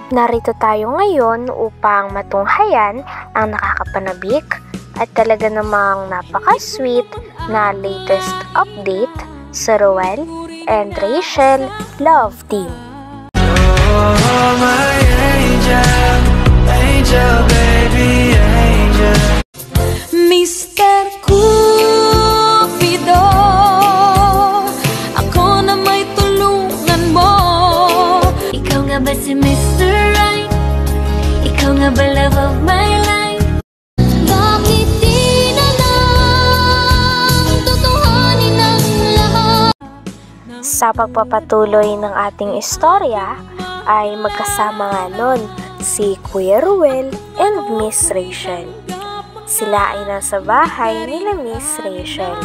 Narito tayo ngayon upang matunghayan ang nakakapanabik at talaga namang napaka-sweet na latest update sa Roel and Rachel Love Team. Oh, my angel, angel, baby, angel. Mr. Cupido, ako na may tulungan mo. Ikaw nga ba si Mr. Right? Ikaw nga ba love of my life? Bakit di na lang tutuhanin ang lahat? Sa pagpapatuloy ng ating istorya ay magkasama nga nun si Kuya Ruel and Miss Rachel. Sila ay nasa bahay nila Miss Rachel.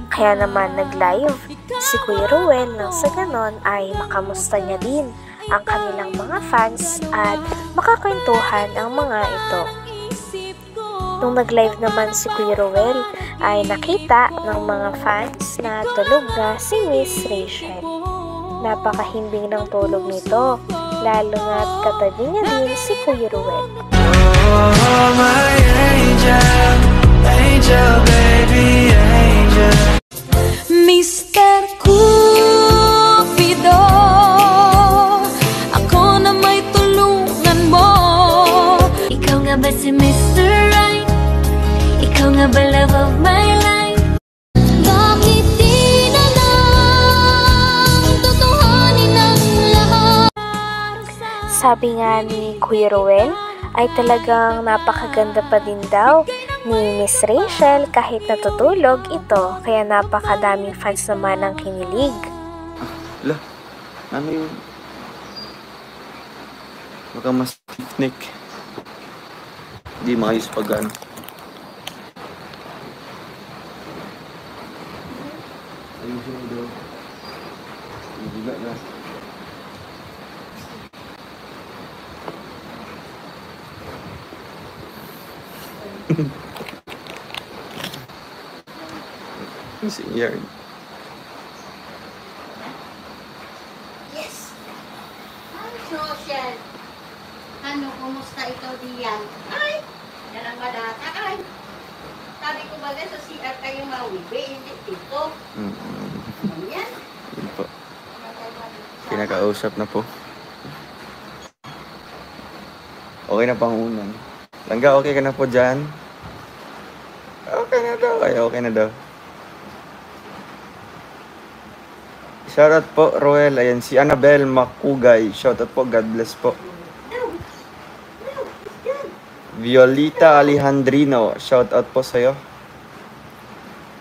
Kaya naman nag-live si Kuya Ruel nang sa ganon ay makamusta niya din ang kanilang mga fans at makakwentuhan ang mga ito. Nung nag-live naman si Kuya Ruel ay nakita ng mga fans na tulog na si Miss Rachel. Napakahimbing ng tulog nito, lalo na't katabi niya din si Kuya Ruel. Oh, my angel, angel, baby, angel. Mr. Cupido, ako na may tulungan mo. Ikaw nga ba si Mr. Right? Ikaw nga ba love of my life? Bakit di na lang tutuhanin ang lahat? Sabi nga ni Kuya Ruel ay talagang napakaganda pa din daw ni Miss Rachel kahit natutulog ito, kaya napakadaming fans naman ang kinilig. Ala, ano yun? Baka mas stiff-neck. Hindi maayos pag ano. Ayusin mo daw. Hindi na. Yarn. Yes. Hi, Social. Ano, kumusta ikaw diyan? Ay, yan ang madata. Ay, sabi ko ba sa CR kayo mawibi, hindi dito. Yan. Yun po. Kinakausap na po. Okay na pang unan. Langga, okay ka na po dyan? Okay na daw. Ay, okay na daw. Shoutout po, Roel. Ayan, si Annabel Makugay. Shoutout po, God bless po. Violita Alejandrino. Shoutout po sa'yo.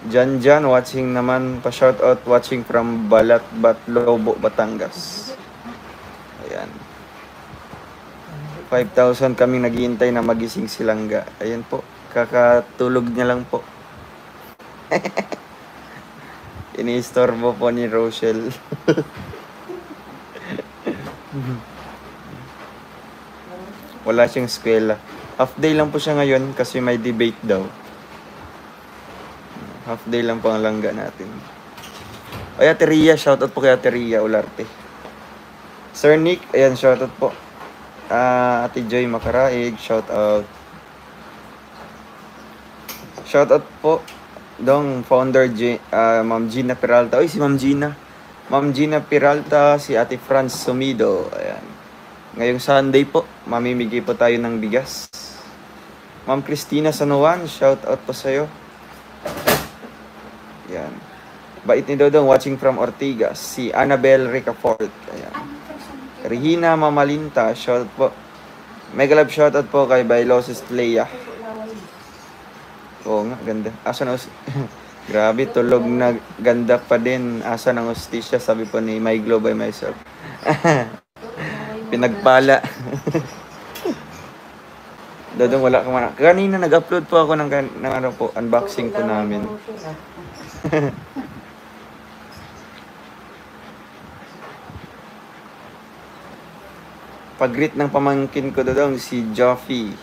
Jan, watching naman. Pa-shoutout, watching from Balatbat, Lobo, Batangas. Ayan. 5,000 kaming naghihintay na magising si Langga. Ayan po. Kakatulog niya lang po. Iniistorbo po ni Rochelle. Wala siyang eskwela. Half day lang po siya ngayon kasi may debate daw. Half day lang po ang Langga natin. Ay, Ate Ria, shoutout po kay Ate Ria Ularte. Sir Nick, ayan, shoutout po. Ate Joy Makaraig, shoutout. Shoutout po dong founder Ma'am Gina Peralta. Oy, si Ma'am Gina. Ma'am Gina Peralta, si Ate Franz Sumido. Ayan. Ngayong Sunday po, mamimigay po tayo ng bigas. Ma'am Christina Sanoan, shoutout po sa'yo. Ayan. Bait ni Dodong, watching from Ortigas. Si Annabel Ricafort. Ayan. Regina Mamalinta, shoutout po. Mega love shoutout po kay Bailosis Leia. Oo nga, ganda. Asa na grabe, tulog na ganda pa din. Asa ng hostisya, sabi po ni My Glow by Myself. Pinagpala. Dodong, wala ka man. Kanina nag-upload po ako ng ano po, unboxing po namin. Pag-greet ng pamangkin ko Dodong, si Joffy.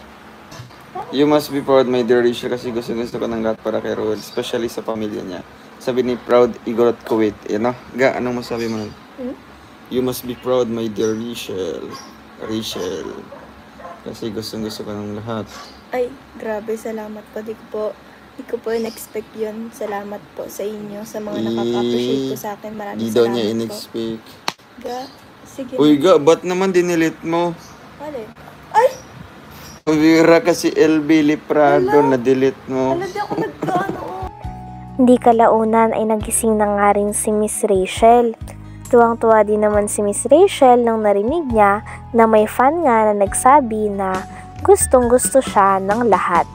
You must be proud, my dear Rachel, kasi gusto ko ng lahat para kay Roel, especially sa pamilya niya. Sabi ni Proud Igorot Kuwait. Yan o. Ga, anong masabi mo nun? You must be proud, my dear Rachel. Rachel. Kasi gustong-gusto ko ng lahat. Ay, grabe, salamat po. Di ko po in-expect yun. Salamat po sa inyo, sa mga nakaka-appreciate po sa akin. Maraming Di daw salamat niya po. in-expect. Sige Uy, na. ba't naman dinilit mo? Alin? Ay! Pabira kasi LB Liprado na delete mo. Di ako nagkaano. Hindi kalaunan ay nagising na nga rin si Miss Rachel. Tuwang-tuwa din naman si Miss Rachel nang narinig niya na may fan nga na nagsabi na gustong-gusto siya ng lahat.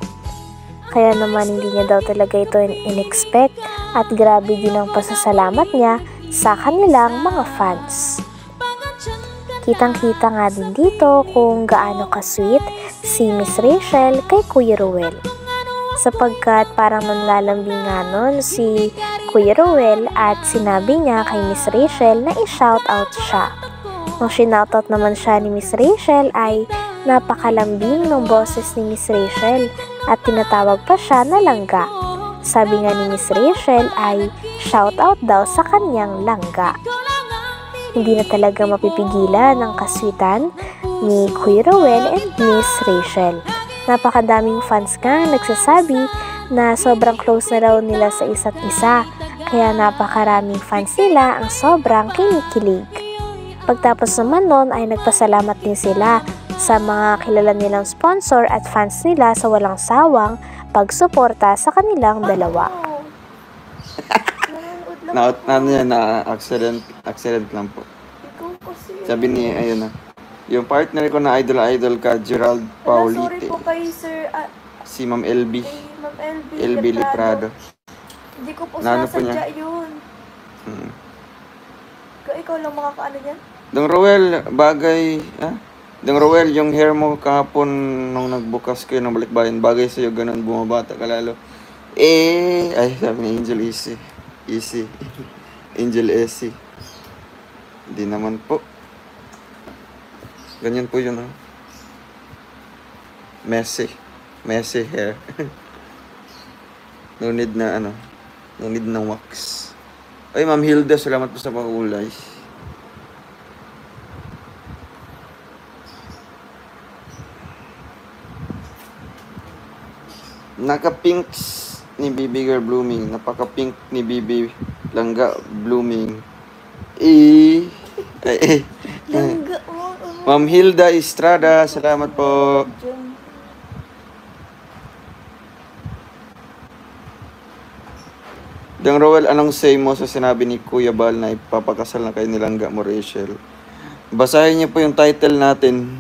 Kaya naman hindi niya daw talaga ito in-expect at grabe din ang pasasalamat niya sa kanilang mga fans. Kitang-kita nga din dito kung gaano ka-sweet si Miss Rachel kay Kuya Ruel. Sapagkat parang nanlalambing nga nun si Kuya Ruel at sinabi niya kay Miss Rachel na i-shoutout siya. Nung sinoutout naman siya ni Miss Rachel ay napakalambing ng boses ni Miss Rachel at tinatawag pa siya na langga. Sabi nga ni Miss Rachel ay shoutout daw sa kanyang langga. Hindi na talaga mapipigilan ang kaswitan ni Kuya Ruel and Miss Rachel. Napakadaming fans nga nagsasabi na sobrang close na raw nila sa isa't isa, kaya napakaraming fans nila ang sobrang kinikilig. Pagtapos naman nun ay nagpasalamat din sila sa mga kilala nilang sponsor at fans nila sa walang sawang pagsuporta sa kanilang dalawa. Na accident lang po. Ikaw kasi. Sabi ni, ayun na. Yung partner ko na idol ka, Gerald Sorry Paulite. po kay Sir, Si Ma'am LB. kay Ma'am LB. LB Liprado. Hindi ko po Naano po sinasadya niya? yun. Hmm. Ikaw lang makakaano yan? Dong Roel, bagay, Dong Roel, yung hair mo kahapon nung nagbukas kayo ng balikbayan, bagay sa'yo, ganun, bumabata ka lalo. Ay, sabi ni Angel Easy. Angel Easy. Hindi naman po. Ganyan po yun, Messy hair. No need na, no need ng wax. Ay, Ma'am Hilda, salamat po sa pag-ulay. Naka-pinks ni Bibi Girl Blooming. Napaka-pink ni Bibi Langga Blooming. Langga, Ma'am Hilda Estrada, salamat po. Diyan. Dang Roel, anong say mo sa sinabi ni Kuya Bal na ipapakasal na kayo ni Langga mo, Rachel? Basahin niyo po yung title natin.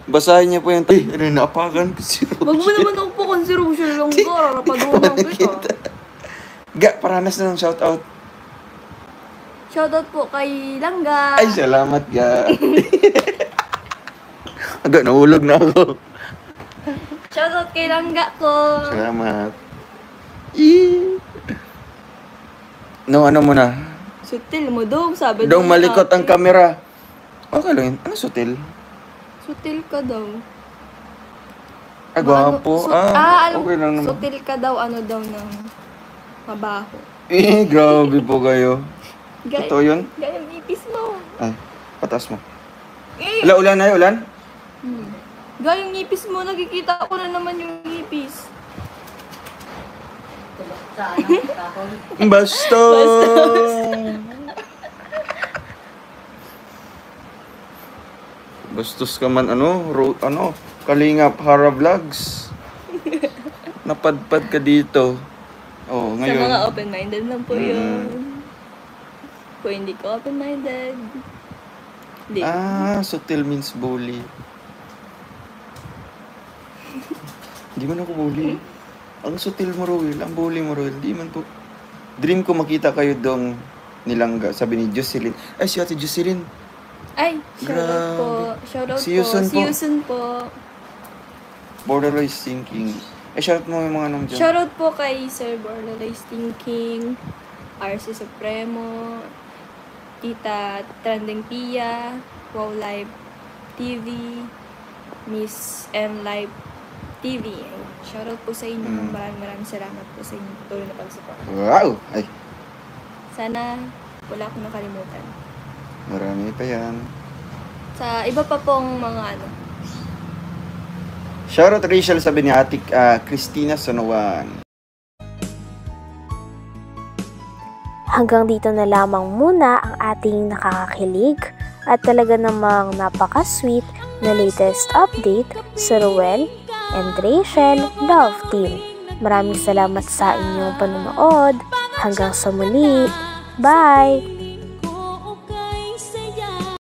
Basahin niyo po yung title. Ay, naapakan ko si Rochelle. Wag mo naman ako po consideration lang ka. Rapadunan kita. Ga, paranas na ng shoutout. Shoutout po kay Langga. Ay, salamat, Ga. Aga, nahulog na ako. Shoutout kay Langga ko. Salamat. No, ano mo na? Sutil mo dong, sabi Dong ng malikot ang ate. kamera. Okay lang yun. Ano sutil? Sutil ka daw. Gwapo. Alam, Okay lang naman. sutil ka daw, ano daw ng mabaho. Grabe po kayo. Totoo yun? Gaya yung ipis mo. Ay, patas mo. Wala, ulan na ulan? Gaya yung ipis mo, nakikita ko na naman yung ipis. Basta. Bastos ka man, Kalingap Hara Vlogs. Napadpad ka dito. Oh, Sa ngayon. mga open-minded lang po yun. Kung hindi ka open-minded. Hindi. Sutil means bully. Hindi man ako bully. Ang sutil mo, Roel. Ang bully mo, Roel. Di man po. Dream ko makita kayo dong nilangga. Sabi ni Jocelyn. Ay, si Ate Jocelyn. Ay, shoutout po. Shoutout See you po. soon See you po. soon po. Borderline thinking. Shout mo yung mga nang dyan. Shoutout po kay Sir Borderline Thinking, RC Supremo, Tita Trending Pia, Wow Live TV, Miss M Live TV. Shoutout po sa inyo. Maraming salamat po sa inyo. Patuloy na pag-support. Wow! Ay, Sana wala akong nakalimutan. marami pa yan. sa iba pa pong mga ano. Shoutout Rachel, sabi ni Ate Christina Sonowan. Hanggang dito na lamang muna ang ating nakakakilig at talaga namang napaka-sweet na latest update sa Ruel and Rachel Love Team. Maraming salamat sa inyong panonood. Hanggang sa muli. Bye!